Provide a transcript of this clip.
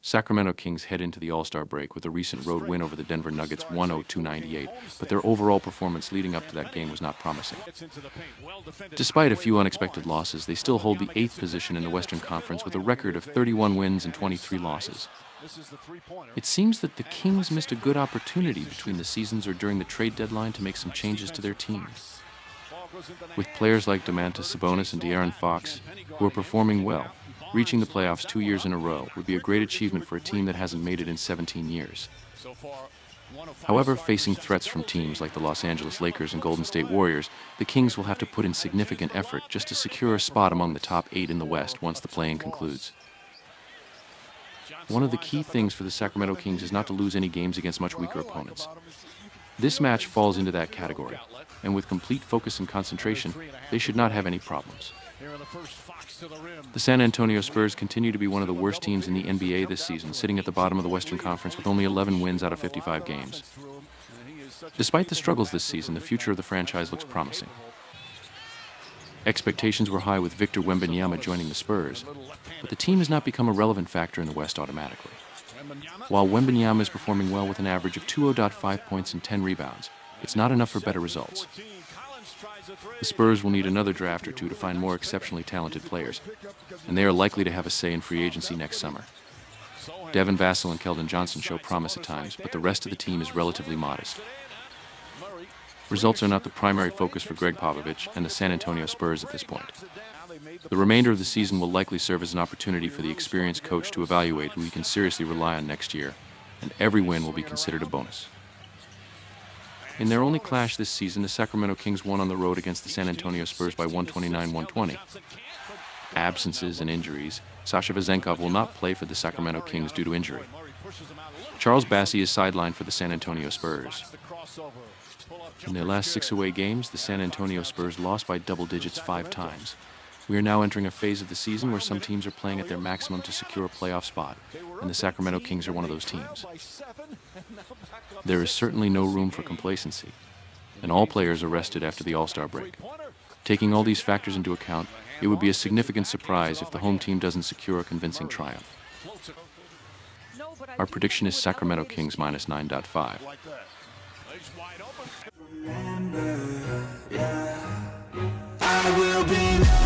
Sacramento Kings head into the All-Star break with a recent road win over the Denver Nuggets 102-98, but their overall performance leading up to that game was not promising. Despite a few unexpected losses, they still hold the 8th position in the Western Conference with a record of 31 wins and 23 losses. It seems that the Kings missed a good opportunity between the seasons or during the trade deadline to make some changes to their team. With players like Domantas Sabonis and De'Aaron Fox, who are performing well, reaching the playoffs 2 years in a row would be a great achievement for a team that hasn't made it in 17 years. However, facing threats from teams like the Los Angeles Lakers and Golden State Warriors, the Kings will have to put in significant effort just to secure a spot among the top 8 in the West once the play-in concludes. One of the key things for the Sacramento Kings is not to lose any games against much weaker opponents. This match falls into that category, and with complete focus and concentration, they should not have any problems. The San Antonio Spurs continue to be one of the worst teams in the NBA this season, sitting at the bottom of the Western Conference with only 11 wins out of 55 games. Despite the struggles this season, the future of the franchise looks promising. Expectations were high with Victor Wembanyama joining the Spurs, but the team has not become a relevant factor in the West automatically. While Wembanyama is performing well with an average of 2.05 points and 10 rebounds, it's not enough for better results. The Spurs will need another draft or two to find more exceptionally talented players, and they are likely to have a say in free agency next summer. Devin Vassell and Keldon Johnson show promise at times, but the rest of the team is relatively modest. Results are not the primary focus for Greg Popovich and the San Antonio Spurs at this point. The remainder of the season will likely serve as an opportunity for the experienced coach to evaluate who he can seriously rely on next year, and every win will be considered a bonus. In their only clash this season, the Sacramento Kings won on the road against the San Antonio Spurs by 129-120. Absences and injuries. Sasha Vezenkov will not play for the Sacramento Kings due to injury. Charles Bassey is sidelined for the San Antonio Spurs. In their last 6 away games, the San Antonio Spurs lost by double digits 5 times. We are now entering a phase of the season where some teams are playing at their maximum to secure a playoff spot, and the Sacramento Kings are one of those teams. There is certainly no room for complacency, and all players are rested after the All-Star break. Taking all these factors into account, it would be a significant surprise if the home team doesn't secure a convincing triumph. Our prediction is Sacramento Kings minus 9.5. I will be